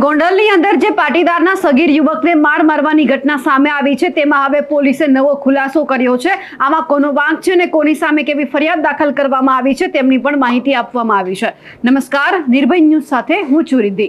ગોંડલની અંદર જે પાટીદારના સગીર યુવકને માર મારવાની ઘટના સામે આવી છે, તેમાં હવે પોલીસે નવો ખુલાસો કર્યો છે। આમાં કોનો વાંક છે અને કોની સામે કેવી ફરિયાદ દાખલ કરવામાં આવી છે તેમની પણ માહિતી આપવામાં આવી છે। નમસ્કાર, નિર્ભય ન્યૂઝ સાથે હું છું રિદ્ધિ।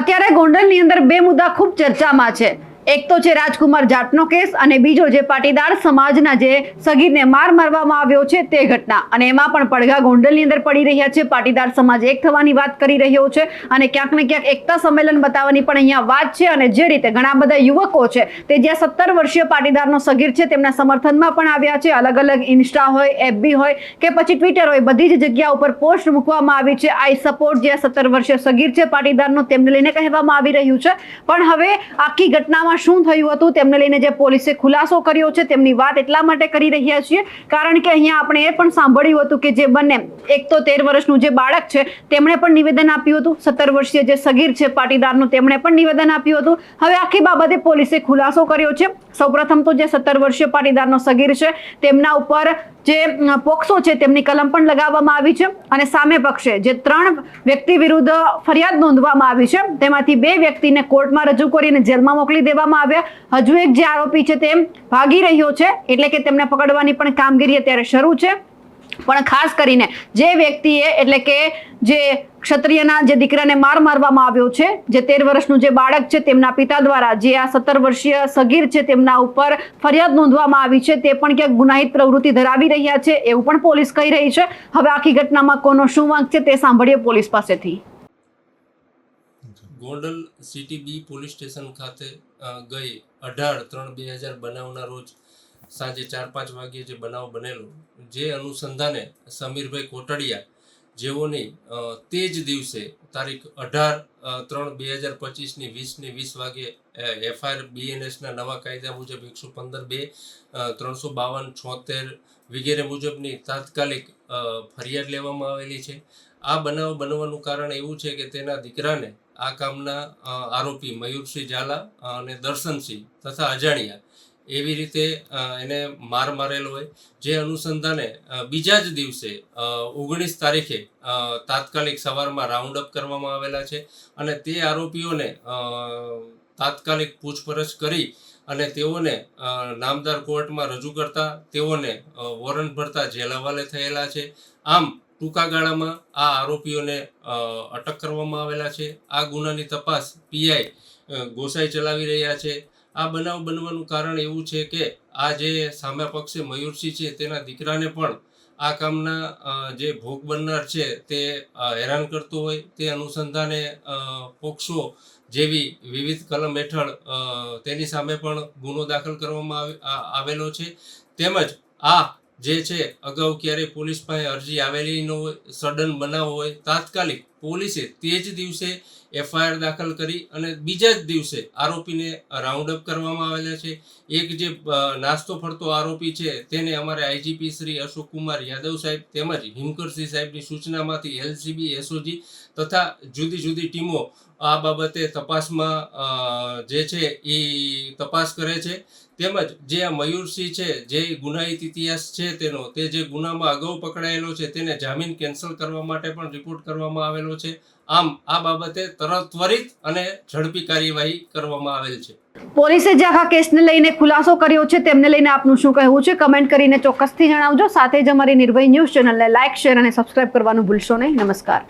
અત્યારે ગોંડલની અંદર બે મુદ્દા ખૂબ ચર્ચામાં છે। એક તો છે રાજકુમાર જાટનો કેસ અને બીજો જે પાટીદાર સમાજના જે સગીરને માર મારવામાં આવ્યો છે તે ઘટના, અને એમાં પણ પડઘા ગોંડલની અંદર પડી રહ્યા છે। પાટીદાર સમાજ એક થવાની વાત કરી રહ્યો છે અને ક્યાંક ને ક્યાંક એકતા સંમેલન બતાવવાની પણ અહીંયા વાત છે। અને જે રીતે ઘણા બધા યુવકો છે તે જે 17 વર્ષીય પાટીદારનો સગીર છે તેમના સમર્થનમાં પણ આવ્યા છે। અલગ અલગ ઇન્સ્ટા હોય, એફબી હોય કે પછી ટ્વિટર હોય, બધી જ જગ્યા ઉપર પોસ્ટ મૂકવામાં આવી છે। આઈ સપોર્ટ જે 17 વર્ષીય સગીર છે પાટીદારનો તેમને લઈને કહેવામાં આવી રહ્યું છે। પણ હવે આખી ઘટનામાં શું થયું હતું તેમને લઈને જે પોલીસે ખુલાસો કર્યો છે તેમની વાત એટલા માટે કરી રહ્યા છીએ કારણ કે અહીંયા આપણે એ પણ સાંભળ્યું હતું કે જે બંને, એક તો 13 વર્ષનું જે બાળક છે તેમણે પણ નિવેદન આપ્યું હતું, 17 વર્ષીય જે સગીર છે પાટીદારનું તેમણે પણ નિવેદન આપ્યું હતું। હવે આખી બાબતે પોલીસે ખુલાસો કર્યો છે। સૌપ્રથમ તો જે 17 વર્ષીય પાટીદારનો સગીર છે તેમના ઉપર જે પોક્સો છે તેમની કલમ પણ લગાવવામાં આવી છે અને સામે પક્ષે જે 3 વ્યક્તિ વિરુદ્ધ ફરિયાદ નોંધવામાં આવી છે તેમાંથી 2 વ્યક્તિને કોર્ટમાં રજૂ કરીને જેલમાં મોકલી દેવામાં આવ્યા। હજુ એક જે આરોપી છે તે ભાગી રહ્યો છે, એટલે કે તેમને પકડવાની પણ કામગીરી અત્યારે શરૂ છે। પણ ખાસ કરીને જે વ્યક્તિએ, એટલે કે જે ક્ષત્રિયના જે દીકરાને માર મારવામાં આવ્યો છે, જે 13 વર્ષનું જે બાળક છે તેમના પિતા દ્વારા જે આ 17 વર્ષીય સગીર છે તેમના ઉપર ફરિયાદ નોંધવામાં આવી છે તે પણ ક્યાંક ગુનાહિત પ્રવૃત્તિ ધરાવી રહ્યા છે એવું પણ પોલીસ કહી રહી છે। હવે આખી ઘટનામાં કોનો શું વાંક છે તે સાંભળીએ પોલીસ પાસેથી। Gondal city B police station ખાતે ગઈ 18/3/2000 બનાવના રોજ સાંજે 4-5 વાગ્યે જે બનાવ બનેલો, જે અનુસંધાને સમીરભાઈ કોટડિયા જેઓની તે જ દિવસે તારીખ 18/3/2025ની 20:20 વાગે એફઆઈઆર બીએનએસના નવા કાયદા મુજબ 115(2), 352, 76 વગેરે મુજબની તાત્કાલિક ફરિયાદ લેવામાં આવેલી છે। આ બનાવ બનવાનું કારણ એવું છે કે તેના દીકરાને આ કામના આરોપી મયુરસિંહ ઝાલા અને દર્શનસિંહ તથા અજાણ્યા એવી રીતે એને માર મારેલો હોય, જે અનુસંધાને બીજા જ દિવસે 19 તારીખે તાત્કાલિક સવારમાં રાઉન્ડ અપ કરવામાં આવેલા છે અને તે આરોપીઓને તાત્કાલિક પૂછપરછ કરી અને તેઓને નામદાર કોર્ટમાં રજૂ કરતા તેઓને વોરંટ ભરતા જેલ હવાલે થયેલા છે। આમ ટૂંકા ગાળામાં આ આરોપીઓને અટક કરવામાં આવેલા છે। આ ગુનાની તપાસ પીઆઈ ગોસાઈ ચલાવી રહ્યા છે। આ બનાવ બનવાનું કારણ એવું છે કે આ જે સામે પક્ષે મયુરસિંહ છે તેના દીકરાને પણ આ કામના જે ભોગ બનનાર છે તે હેરાન કરતો હોય, તે અનુસંધાને પોક્સો જેવી વિવિધ કલમ હેઠળ તેની સામે પણ ગુનો દાખલ કરવામાં આવેલો છે। તેમજ આ જે છે અગાઉ ક્યારેય પોલીસ પાસે અરજી આવેલી ન હોય, સડન બનાવ હોય, તાત્કાલિક પોલીસે તે જ દિવસે એફઆઈઆર દાખલ કરી અને બીજા જ દિવસે આરોપીને રાઉન્ડ અપ કરવામાં આવેલા છે। એક જે નાસ્તો ફરતો આરોપી છે તેને અમારે આઈજીપી શ્રી અશોક કુમાર યાદવ સાહેબ તેમજ હિમકરસિંહ સાહેબની સૂચનામાંથી એલસીબી, એસઓજી તથા જુદી જુદી ટીમો આ બાબતે તપાસમાં જે છે એ તપાસ કરે છે। તેમજ જે આ મયુરસિંહ છે, જે ગુનાહિત ઇતિહાસ છે તેનો, તે જે ગુનામાં અગાઉ પકડાયેલો છે તેને જામીન કેન્સલ કરવા માટે પણ રિપોર્ટ કરવામાં આવેલો છે। આમ આ બાબતે ત્વરિત અને ઝડપી કાર્યવાહી કરવામાં આવેલ છે। પોલીસે જે આખા કેસને લઈને ખુલાસો કર્યો છે તેમને લઈને આપનું શું કહેવું છે કમેન્ટ કરીને ચોક્કસથી જણાવજો। સાથે જ અમારી નિર્ભય ન્યૂઝ ચેનલને લાઇક, શેર અને સબસ્ક્રાઇબ કરવાનું ભૂલશો નહીં। નમસ્કાર।